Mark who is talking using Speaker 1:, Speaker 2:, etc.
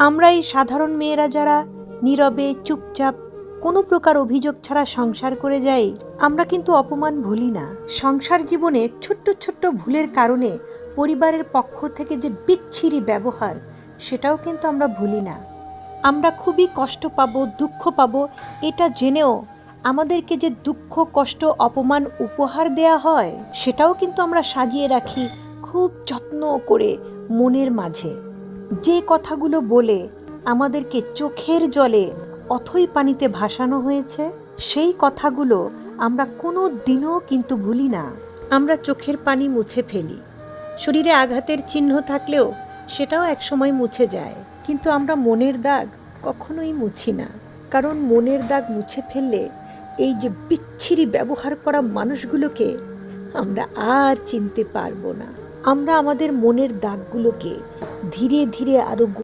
Speaker 1: আমরা এই সাধারণ মেয়েরা যারা নীরবে চুপচাপ কোনো প্রকার অভিযোগ ছাড়া সংসার করে যাই, আমরা কিন্তু অপমান ভুলি না। সংসার জীবনে ছোট্ট ছোট্ট ভুলের কারণে পরিবারের পক্ষ থেকে যে বিচ্ছিরি ব্যবহার, সেটাও কিন্তু আমরা ভুলি না। আমরা খুবই কষ্ট পাবো, দুঃখ পাবো, এটা জেনেও আমাদেরকে যে দুঃখ, কষ্ট, অপমান উপহার দেয়া হয়, সেটাও কিন্তু আমরা সাজিয়ে রাখি খুব যত্ন করে মনের মাঝে। যে কথাগুলো বলে আমাদেরকে চোখের জলে অথই পানিতে ভাসানো হয়েছে, সেই কথাগুলো আমরা কোনো দিনও কিন্তু ভুলি না। আমরা চোখের পানি মুছে ফেলি, শরীরে আঘাতের চিহ্ন থাকলেও সেটাও একসময় মুছে যায়, কিন্তু আমরা মনের দাগ কখনোই মুছি না। কারণ মনের দাগ মুছে ফেললে এই যে বিচ্ছিরি ব্যবহার করা মানুষগুলোকে আমরা আর চিনতে পারবো না। আমরা আমাদের মনের দাগগুলোকে ধীরে ধীরে আরো